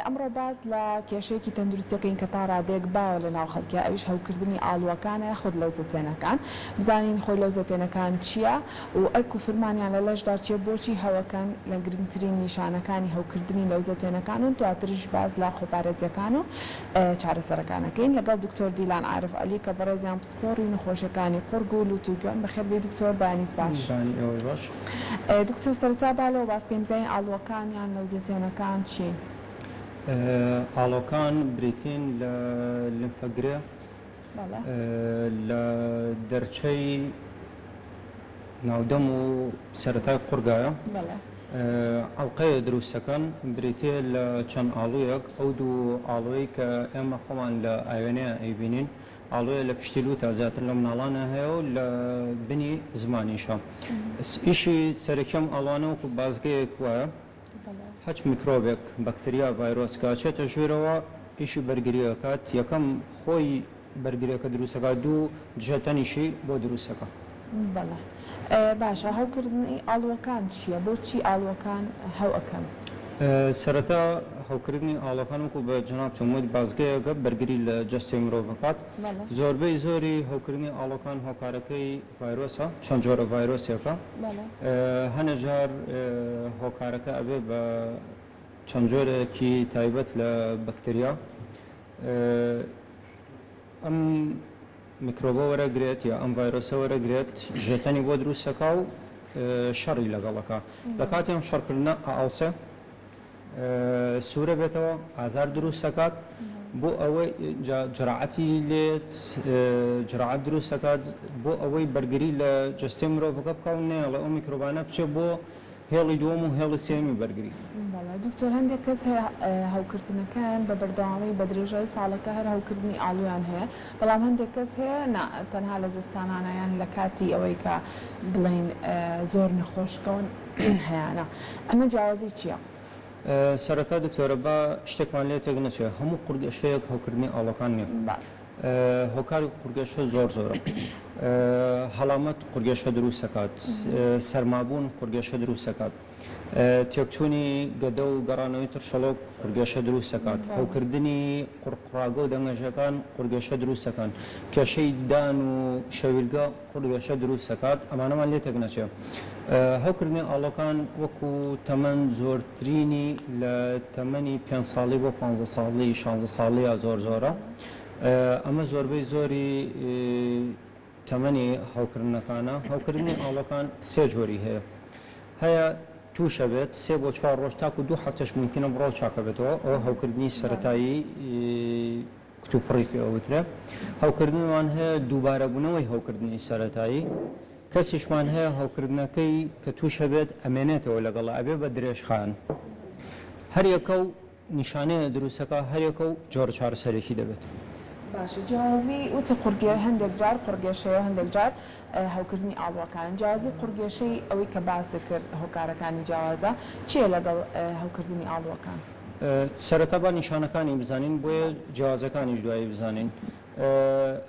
ئەمڕۆ باز لە کێشەیەکی تەندروستیەکەین کە تا ڕادێک باوە لە ناو خەڵکیە، ئەویش هەوکردنی ئاڵوەکانە خۆت لەوزەتێنەکان. بزانین خۆی لەوزەتێنەکان چییە و ئەرک و فرمانیان لە لەشدا چیە، بۆچی هەوەکەن لە گرنگترین نیشانەکانی هەوکردنی لەوزەتێنەکان و دواتریش باز لە خۆپارێزیەکان و چارەسەرەکانەکەین لەگەڵ دکتۆر دیلان عارف عەلی کە بەڕێزیان پسپۆڕی نەخۆشیەکانی قورگ و لوتوگوێن. بەخێر بێ دکتۆر، بانیت باش. دکتۆر سەرەتا بالەوە باسکەین بزانین ئاڵوەکان یان لەوزەتێنەکان چین؟ ئاڵۆکان بریتین لە لمفەگرێ لە دەرچەی ناودەم و سەرەتای قورگایە. ئەڵقەیە دروستەکەن بریتێ لە چەند ئاڵوویەک، ئەو دوو ئاڵۆیی کە ئێمە خۆمان لە ئاوێنەیە ئەیبینین، ئاڵۆیە لە پشتیل و تا زیاتر لە مناڵانە هەیە و لە بنی زمانیشە. ئیشی سەرەکەم ئاڵوانە وەکو بازگەیەک وایە، هەچ میکرۆبێک بەکتریا ڤایرۆسکە چێتە ژوورەوە ئیشی بەرگریەکات، یەکەم خۆی بەرگریەکە دروستەکە، دوو دژەتەنیشی بۆ دروستەکە. بەڵێ باشە، هەوکردنی ئاڵوەکان چییە؟ بۆچی ئاڵوەکان هەو ئەەکەن؟ سەرەتا هەوکردنی ئاڵەکان وەکو بە جەناب تۆمۆت بازگەیەکە بەرگری لە جەستی مرۆڤەکات. زۆربەی زۆری هەوکردنی ئاڵەکان هۆکارەکەی ڤایرۆسە، چەند جۆرە ڤایرۆسێکە. هەنە جار هۆکارەکە ئەبێ بە چەند جۆرێکی تایبەت لە بەکتریا. ئەم میکرۆبە وەرەگرێت یا ئەم ڤایرۆسە وەرەگرێت، ژێتەنی بۆ دروستەکە و شەڕی لەگەڵەکە. لە کاتێم شەڕکردنە ئاڵسە سوورە بێتەوە، ئازار دروست دەکات، بۆ ئەوەی جەراعەتی لێت جەراعەت دروست دەکات، بۆ ئەوەی بەرگری لە جەستەی مرۆڤەکە بکەون، نێڵە ئەو میکرۆبانە بچێت بۆ هێڵی دووەم و هێڵی سێمی بەرگری. دکتۆر، هەندێک کەس هەیە هەوکردنەکەیان بە بەردەوامی بە درێژایی ساڵەکە هەر هەوکردنی ئاڵویان هەیە، بەڵام هەندێک کەس هەیە تەنها لە زستانانەیان لە کاتی ئەوەی کە بڵین زۆر نەخۆشکەون هەیەە. ئەمە جیاوازی چییە؟ سەرەتا دکتۆرە بە شتێکمان لێ تێک نەچێت، هەموو قورگەشەیەک هەوکردنی ئاڵەکان نییە. هۆکاری قورگەشە زۆر زۆرە. هەڵامەت قورگەشە دروست دەکات، سەرمابوون قورگەشە دروست دەکات، تێکچوونی گەدە و گەڕانەوەی ترشەڵۆک قورگەشە دروست دەکات، هەوکردنی قورقڕاگە و دەنگەژەکان قورگەشە دروست دەکەن، کێشەی دان و شەویلگە قورگەشە دروست دەکات. ئەمانەمان لێ تێک نەچێت. هەوکردنی ئاڵەکان وەکو تەمەن زۆرترینی لە تەمەنی 5 ساڵی بۆ 15 ساڵی 16 ساڵیە زۆر زۆرە. ئەمە زۆربەی زۆری تەمەنی هەوکردنەکانە. هەوکردنی ئاڵەکان سێ جۆری هەیە. هەیە تووشە بێت 3 بۆ 4 ڕۆژ تاکو 2 هەفتەش ممکنە بڕۆ چاکە بێتەوە، ئەوە هەوکردنی سەرەتایی کتوپڕی پێوترە. هەوکردنمان هەیە دووبارە بوونەوەی هەوکردنی سەرەتایی. کەسیشمان هەیە هەوکردنەکەی کە تووشە بێت ئەمێنێتەوە لەگەڵ ئەبێ بە درێژخان. هەر یەکە و نیشانەیە دروستەکە، هەر یەکە و جۆرە چارەسەرێکی دەبێت. باشە، جیازی وتە قورگێ هەندێک جار قورگێشەیە، هەندێک جار هەوکردنی ئاڵوەکان. جیازی قورگێشەی ئەوەی کە باسی کرد هۆکارەکانی جیاوازە چییە لەگەڵ هەوکردنی ئاڵوەکان؟ سەرەتا با نیشانەکانی بزانین، بۆیە جیاوازەکانیش دوایی بزانین.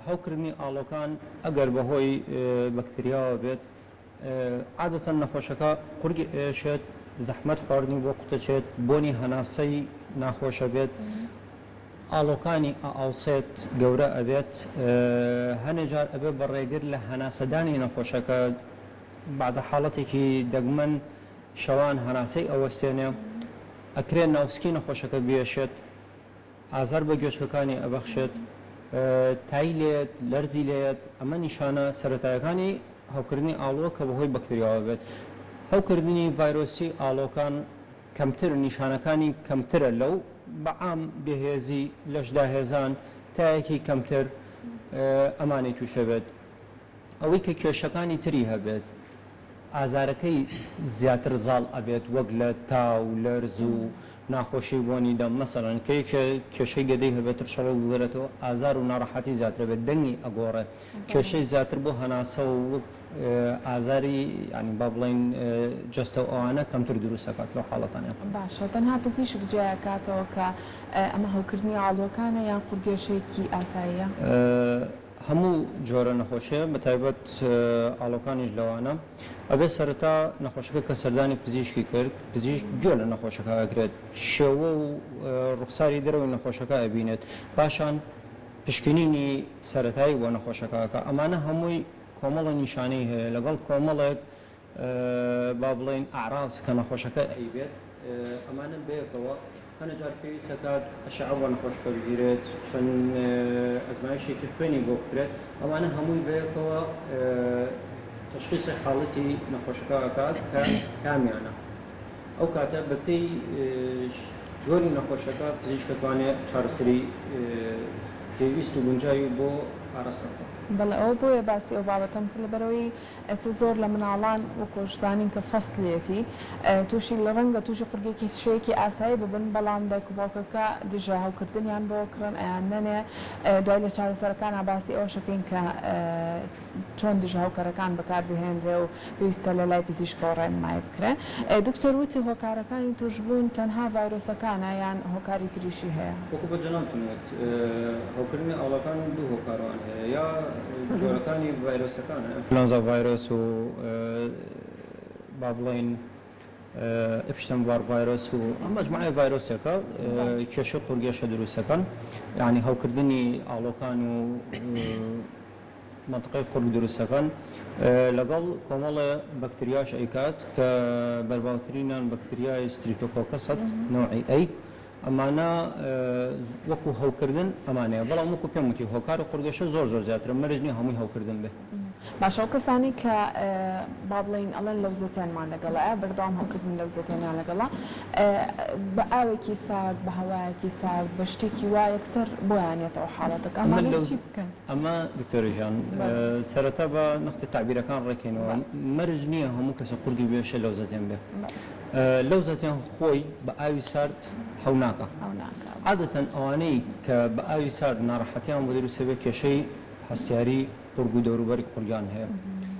هەوکردنی ئاڵۆکان ئەگەر بەهۆی بەکتریاوە بێت، عادەتەن نەخۆشەکە قورگی ئێشێت، زەحمەت خواردنی بۆ قوتەچێت، بۆنی هەناسەی ناخۆشە بێت، ئاڵۆکانی ئاوسێت گەورە ئەبێت، هەنێجار ئەبێت بە ڕێگر لە هەناسەدانی نەخۆشەکە، بەعزە حاڵەتێکی دەگمەن شەوان هەناسەی ئەوەستێنێ، ئەکرێن ناوسکی نەخۆشەکە بێشێت، ئازار بە گوێچکەکانی ئەبەخشێت، تای لێت، لەرزی لێت. ئەمە نیشانە سەرەتایەکانی هەوکردنی ئاڵوە کە بەهۆی بەکتریاوە بێت. هەوکردنی ڤایرۆسی ئاڵۆکان کەمتر، نیشانەکانی کەمترە لەو، بەعام بێهێزی لەشدا هێزان تایەکی کەمتر ئەمانی تووشە بێت. ئەوەی کە کێشەکانی تری هەبێت، ئازارەکەی زیاتر زاڵ ئەبێت، وەک لە تاو، لەرز و ناخۆشی بۆنی دەم. مەسەڵەن کێشەی گەدەی هەبێتتر شەڕە بگەرێتەوە، ئازار و ناڕەحەتی زیاتر بێت، دەنگی ئەگۆڕێ، کێشەی زیاتر بۆ هەناسە و ئازاری ینی با بڵین جەستە ئەوانە کەمتر دروست دەکات لەو حاڵەتانە. باشە، تەنها پزیشک جیاکاتەوە کە ئەمە هەوکردنی ئاڵوەکانە یان قورگێشەیەکی ئاساییە؟ هەموو جۆرە نەخۆشیە بە تایبەت ئاڵۆکانیش لەوانە ئەبێ سەرەتا نەخۆشەکە کە سەردانی پزیشکی کرد پزیشک گوێ لە نەخۆشەکە ئەگرێت شێوە و ڕوخساری دەرەوەی نەخۆشەکە ئەبینێت پاشان پشکنینی سەرەتایی بۆ نەخۆشەکەکە ئەمانە هەمووی کۆمەڵە نیشانەی هەیە لەگەڵ کۆمەڵێک با بڵێن ئاراز کە نەخۆشەکە ئەیبێت ئەمانە بەیەکەوە هەنەجار پێویستە کات ئەشعە بۆ نەخۆشەکە بگیرێت چەند ئەزمایشێکی خوێنی بۆ بکرێت ئەمانە هەمووی بەیەکەوە تشخیصی حاڵەتی نەخۆشەکە ئەکات کە کامیانە ئەو کاتە بەپێی جۆری نەخۆشەکە پزیشک دەتوانێت چارەسەری پێویست و گونجاوی بۆ ئاراستەکە. بەڵێ ئەوە بۆیە باسی ئەو بابەتەم کرد لەبەرەوەی ئێستا زۆر لە مناڵان وەکۆشتانین کە فەسلێتی تووشی لە ڕەنگە تووشی قورگێکی شەیەکی ئاسایی ببن بەڵام دایک و باوکەکە دژە هاوکردنیان بۆ کڕن ئەیان نەنێ دوای لە چارەسەرەکانە باسی ئەوە شەکەین کە چۆن دژە هاوکەرەکان بەکاربهێنرێ و پێویستە لە لای پزیشکەوە ڕێنمای بکرێ. دکتۆر وتی هۆکارەکانی توشبوون تەنها ڤایرۆسەکانە یان هۆکاری تریشی هەیە؟ وەکو بە جەنابتونێت هەوکردنی ئاڵەکان دوو هۆکارەوان هەیە یا جۆرەکانی ڤایرۆسەکانە ئینفلۆنزا ڤایرۆس و با بڵێن ئپشتەنبار ڤایرۆس و ئەم مەجموعەی ڤایرۆسەکە کێشە قورگێشە دروستەکەن یعنی هەوکردنی ئاڵۆکان و منطقەی قورگ دروستەکەن لەگەڵ کۆمەڵە بەکتریاش ئەیکات کە بەرباوترینان بەکتریای ستریپتۆکۆکەسەت نوعی ئەی ئەمانە وەکو هەوکردن ئەمانەیە بەڵام وەکو پێم وتی هۆکار و قورگێشە زۆر زیاترە مەرج نییە هەمووی هەوکردن بێ. باشە ئەو کەسانی کە با بڵین ئەڵەن لەوزەتیانمان لەگەڵە بەردەوام هەوکردن لەوزەتیانیان لەگەڵە بە ئاوێکی سارد بە هەوایەکی سارد بە شتێکی وای یەکسەر بۆیانێتەوە حاڵەتەکە ئەمانە چی بکەن؟ ئەمە دکتۆرژیان سەرەتا بە نقطەی تعبیرەکان ڕێکێنەوە مەرج نییە هەموو کەسە قورگی بێشە لەوزەتیان بێ. لەوزەتیان خۆی بە ئاوی سارد هەو ناکە. عادەتەن ئەوانەی کە بە ئاوی سارد ناڕەحەتیان بۆ دروستە بێ کێشەی هەستیاری قورگ و دەوروبەری قورگیان هەیە.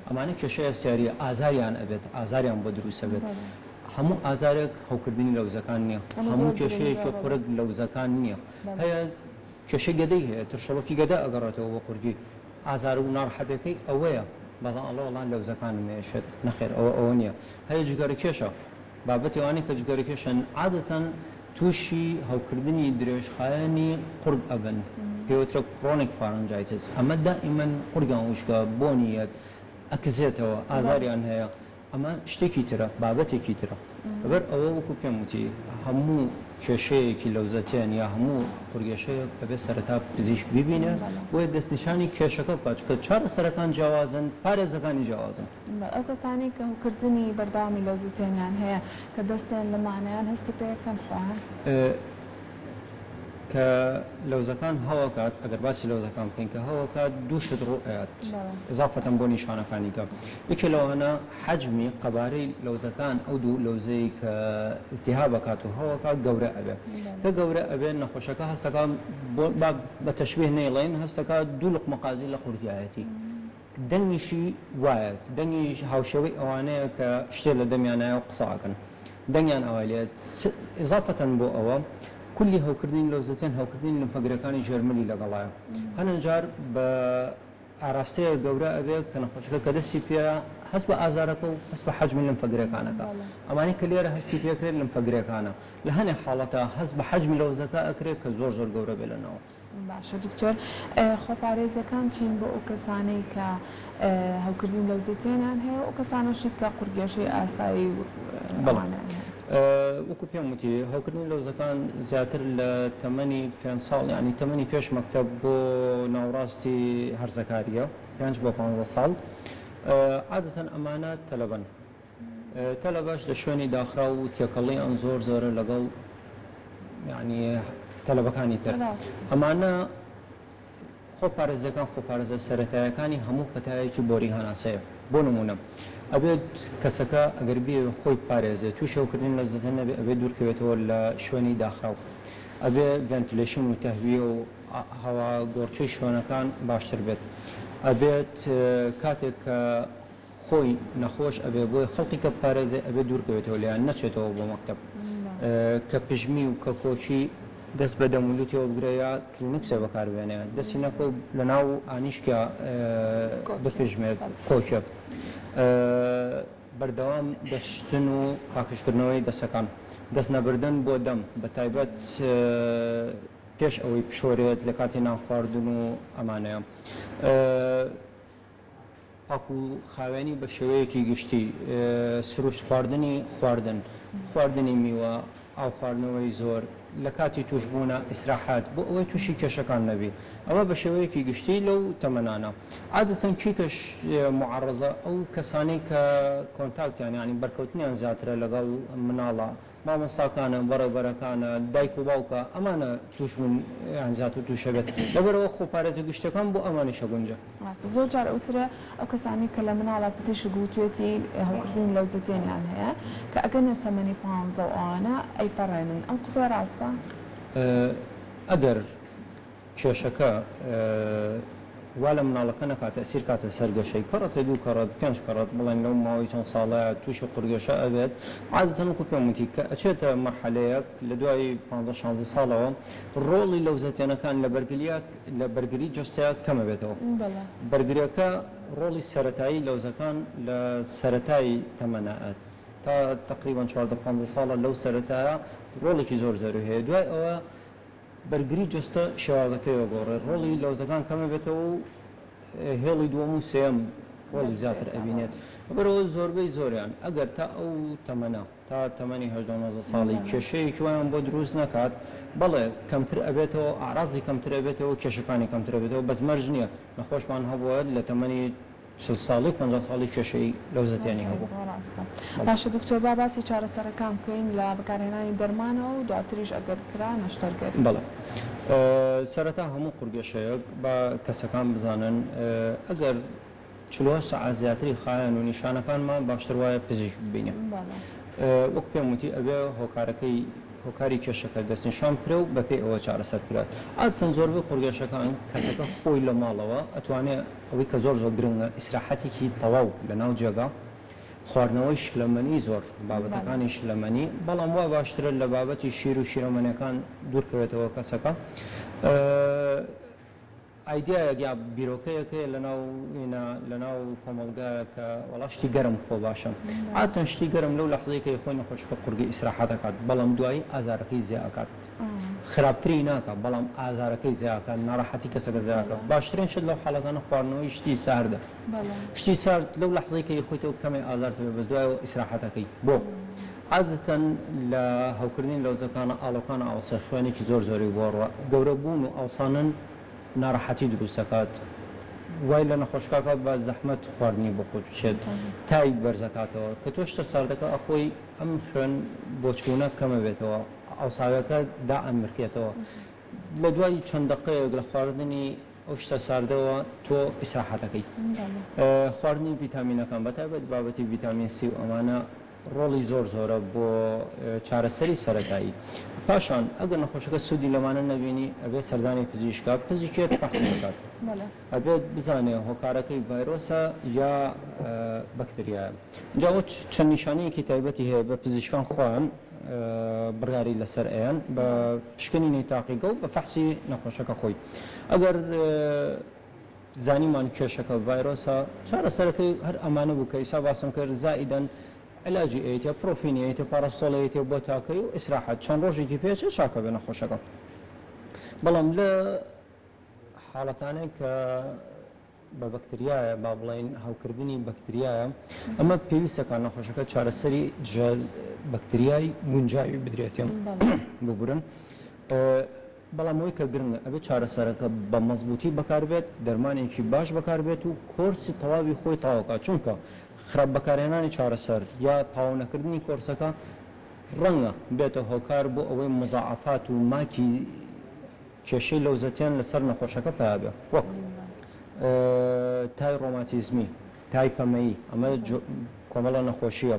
ئەمانە کێشەی هەستیاریە ئازاریان ئەبێت ئازاریان بۆ دروستە بێت. هەموو ئازارێک هەوکردنی لەوزەکان نییە هەموو کێشەیەکی قورگ لەوزەکان نییە هەیە کێشەی گەدەی هەیە ترشەڵکی گەدە ئەگەڕێتەوە بە قورگی ئازار و ناڕەحەتەکەی ئەوەیە بەڵام ئەڵۆڵان لەوزەکان مێشێت نەخێر ئەوە نییە هەیە جگەرە کێشە بابەتی ئەوانەی کە جگەرە کێشن عادەتەن تووشی هەوکردنی درێژخایەنی قورگ ئەبن پێوترە کرۆنیک فارنجایتس ئەمە دائیمەن قورگان وشکە بۆنیەت ئەکزێتەوە ئازاریان هەیە ئەمە شتێکی ترە بابەتێکی ترە بەبەر ئەوە وەکو پێم وتی هەموو کێشەیەکی لەوزەتیان یا هەموو قورگێشەیەک ئەبێ سەرەتا پزیشک ببینێ بۆیە دەستنیشانی کێشەکە بکات کە چارەسەرەکان جیاوازن پارێزەکانی جیاوازن. ئەو کەسانی کە هەوکردنی بەردەوامی لەوزەتیانیان هەیە کە دەستیان لەمانەیان هەستی پێەکەن خۆیان کە لەوزەکان هەوەکات ئەگەر باسی لەوزەکان بکەین کە هەوەکات دوو شت ڕوئات ئضافەتەن بۆ نیشانەکانی کە یەکێ لەوانە حەجمی قەبارەی لەوزەکان ئەو دوو لەوزەی کە التیهاب بکات و هەوەکات گەورە ئەبێ کە گەورە ئەبێ نەخۆشەکە هەستەکە بە تەشبیه نەیڵێن هەستەکە دوو لقمە قازی لە قورگایەتی دەنگیشی وایە دەنگی هاوشێوەی ئەوانەیە کە شتێ لە دەمیانایە و قسەکەن دەنگیان ئەوالێت ئضافەتەن بۆ ئەوە کولی هەوکردنی لەوزەتیان هەوکردنی لەمفەگرەکانی ژێرمەلی لەگەڵایە هەنەجار بە ئاراستەیە گەورە ئەبێت کە نەخۆشەکە کە دەستی پێ هەست بە ئازارەکە و هەست بە حەجمی لەمفەگرەکانەکە ئەمانی کە لێرە هەستی پێکرێت لەمفەگرەکانە لە هەنێک حاڵەتە هەست بە حەجمی لەوزەکە ئەکرێت کە زۆر بێ لەنەوە. باشە دکتۆر خۆپارێزەکان چین بۆ ئەو کەسانەی کە هەوکردنی لەوزەتیانیان هەیە ئەو کەسانەشی کە قورگێشەی ئاسایی وەکو پێم وتی هەوکردنی لەوزەکان زیاتر لە تەمەنی 5 ساڵ ینی تەمەنی پێش مەکتەب بۆ ناوڕاستی هەرزەکاریە 5 بۆ 15 ساڵ عادەتەن ئەمانە تەلەبەن تەلەبەش لە شوێنی داخرا و تێکەڵی ئەم زۆرە لەگەڵ ینی تەلەبەکانی تر ئەمانە خۆپارێزەکان خۆپارێزە سەرەتایەکانی هەموو پەتایەکی بۆری هەناسەیە بۆ نمونە ئەبێت کەسەکە ئەگەر بێ خۆی پارێزێت توی شەوکردن لە زەتەن نەبێ ئەبێ دوورکەوێتەوە لە شوێنی داخراو ئەبێ ڤێنتیلێشن و تەهویە و هەوا گۆڕچەی شوێنەکان باشتر بێت ئەبێت کاتێک کە خۆی نەخۆش ئەبێ بۆی خەڵکی کە پارێزێ ئەبێ دوورکەوێتەوە لیان نەچێتەوە بۆ مەکتەب کە پژمی و کە کۆچی دەست بە دەمولوتیەوە بگرەیە کلینیکسە بەکاربێنێ دەستی نەکۆ لە ناو ئانیشکە بپژمێت کۆکە بەردەوام دەشتن و پاکشکردنەوەی دەسەکان دەست نەبردن بۆ دەم بە تایبەت پێش ئەوەی پشۆرێت لە کاتی ناخواردن و ئەمانەیە پاک و خاوێنی بە شێوەیەکی گشتی سروش خواردنی میوە ئاو خواردنەوەی زۆر لە کاتی توشبوونە ئیسراحات بۆ ئەوەی تووشی کێشەکان نەبی ئەوە بە شێوەیەکی گشتی لەو تەمەنانە عادەتەن چیکەش معڕەزە ئەو کەسانی کە کۆنتاکتیان ینی بەرکەوتنیان زیاترە لەگەڵ مناڵە مامۆستاکانە بەڕێبەرەکانە دایک و باوکە ئەمانە توشبوون یان زیاتر تووشە بێت لەبەرەوە خۆپارێزە گشتەکان بۆ ئەمانیشە گونجە زۆر جار ئەوترە ئەو کەسانی کە لە مناڵە پزیشک گوتوێتی هەڵکردنی لەوزەتێنیان هەیە کە ئەگەنە تەمەنی 15 ئەوانە ئەیپەڕێنن ئەم قسە ڕاستە ئەگەر کێشەکە وا لە مناڵەکە نەکاتە ئەسیر کاتە سەرگەشەی کەڕەتە 2 کەڕەت 5 کەڕەت بڵێن لەو ماوەی چەند ساڵەیە تووشی قورگێشە ئەبێت عادەتەن وەکو پێم وتی کە ئەچێتە مەرحەلەیەک لە دوای 15-16 ساڵەوە ڕۆڵی لەوزەتێنەکان لە بەرگری جستەیە کەمە بێتەوە بەرگریەکە ڕۆڵی سەرەتایی لەوزەکان لە سەرەتایی تەمەنەت تا تقریبا 14-15 ساڵە لەو سەرەتایە ڕۆڵێکی زۆر زەروی هەیە دوای ئەوە بەرگری جستە شێوازەکەی وەگۆڕێ ڕۆڵی لەوزەکان کەمە بێتەوە و هێڵی دووەم و سێم ڕۆڵی زیاتر ئەبینێت بەرەوە زۆربەی زۆریان ئەگەر تا ئەو تەمەنە تا تەمەنی 19 ساڵی کێشەیەکی وایان بۆ دروست نەکات بەڵێ کەمتر ئەبێتەوە ئاڕازی کەمتر ئەبێتەوە کێشەکانی کەمتر ئەبێتەوە بەس مەرج نییە نەخۆشمان هەبووە لە تەمەنی 40 ساڵی 50 ساڵی کێشەی لەوزەتیانی هەبوو باشە دکتۆر با باسی چارەسەرەکان بکەین لە بەکارهێنانی دەرمانەوە و دواتریش ئەگەر کرا نەشتەرگەری بەڵێ سەرەتا هەموو قورگێشەیەک بە کەسەکان بزانن ئەگەر 40 ساعات زیاتری خایەن و نیشانەکانمان باشتر وایە پزیشک ببینێ وەک پێم وتی ئەبێ هۆکاری کێشەکە دەستنیشان کرێ و بەپێی ئەوە چارەسەر کرات عادەتەن زۆربەی قورگێشەکان کەسەکە خۆی لە ماڵەوە ئەتوانێت ئەوەی کە زۆر گرنگە ئیسراحەتێکی تەواو لە ناو جێگا خواردنەوەی شلەمەنی زۆر بابەتەکانی شلەمەنی بەڵام وا باشترە لە بابەتی شیر و شیرەمەنیەکان دوورکەوێتەوە کەسەکە ئایدیایەک یا بیرۆکەیەکەیە لە ناو کۆمەلگایە کە وەڵاشتی گەرم خۆ باشە عادەتەن شتی گەرم لەو لەحزەی کە خۆی نەخۆشەکە قورگی ئیسراحەت دەکات بەڵام دوایی ئازارەکەی زیادەکات خراپتری ناکە بەڵام ئازارەکەی زیادەکات ناڕەحەتی کەسەکە زیادەکات باشترین شت لەو حاڵەتانە خواردنەوەی شتی ساردە شتی سارد لەو لەحزەی کە خۆیتەوە کەمێ ئازار بێ بەس دوایەوە ئیسراحەتەکەی بۆ عادەتەن لە هەوکردنی لەوزەکانە ئاڵۆکانە ئاوسە خوێنێکی زۆری بۆڕوە گەورە بوون و ئاوسانن ناڕەحەتی دروستەکات وای لە نەخۆشکاکە بە زەحمەت خواردنی بۆ خۆت بچێت تای بەرزەکاتەوە کە تۆ شتە ساردەکە ئەخۆی ئەم خوێن بۆچوونە کەمە بێتەوە ئاوساوەکە دائەمرکێتەوە لە دوای چەند دقەیەک لە خواردنی ئەو شتە ساردەوە تۆ ئیسراحەتەکەی خواردنی ڤیتامینەکان بەتایبەت بابەتی ڤیتامین سی و ئەمانە ڕۆڵی زۆرە بۆ چارەسەری سەرەتایی پاشان ئەگەر نەخۆشەکە سوودی لەمانە نەبینی ئەبێ سەردانی پزیشکە پزیکێت فەحسی بکات ئەبێت بزانێ هۆکارەکەی ڤایرۆسە یا بەکتریایە جاوە چەند نیشانەیەکی تایبەتی هەیە بە پزیشکان خۆیان بڕیاری لەسەر ئەیان بە پشکنینی تاقیگە و بە فەحسی نەخۆشەکە خۆی ئەگەر زانیمان کێشەکە ڤایرۆسە چارەسەرەکەی هەر ئەمانە بوو کە ئیسا باسم کرد زائیدەن علاجی ئەیتە پرۆفینی ئەیتە پاراستۆڵەیەتێ بۆ تاکەی و ئیسراحەت چەند ڕۆژێکی پێچە چاکە بێ نەخۆشەکە بەڵام لە حاڵەتانەی کە بە بەکتریایە با بڵین هەوکردنی بەکتریایە ئەمە پێویستەکان نەخۆشەکە چارەسەری بەکتریای گونجاوی بدرێتێ ببورن بەڵام ئەوەی کە گرنگە ئەبێت چارەسەرەکە بە مەزبوطی بەکاربێت دەرمانێکی باش بەکاربێت و کۆرسی تەواوی خۆی تاواکە چونکە خراپ بەکارهێنانی چارەسەر یا تاوانەکردنی کۆرسەکە ڕەنگە بێتە هۆکار بۆ ئەوەی مزاعفات و ماکی کێشەی لەوزەتیان لەسەر نەخۆشەکە پێیابێ وەک تای ڕۆماتیزمی تای پەمەیی ئەمە کۆمەڵە نەخۆشیە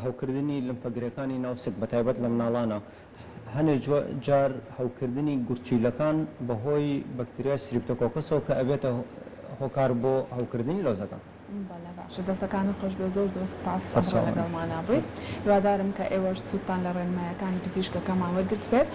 هەوکردنی لەمفەگرەکانی ناوسک بەتایبەت لە مناڵانە هەنێک جار هەوکردنی گورچیلەکان بەهۆی بەکتریای ستریپتۆکۆکەسەوە کە ئەبێتە هۆکار بۆ هەوکردنی لەوزەکان باشە دەستەکانی خۆش بێ زۆر سپاس لەگەڵمان نابێت هیوادارم کە ئێوەش سوودتان لە ڕێنمایەکانی پزیشکەکەمان وەرگرت بێت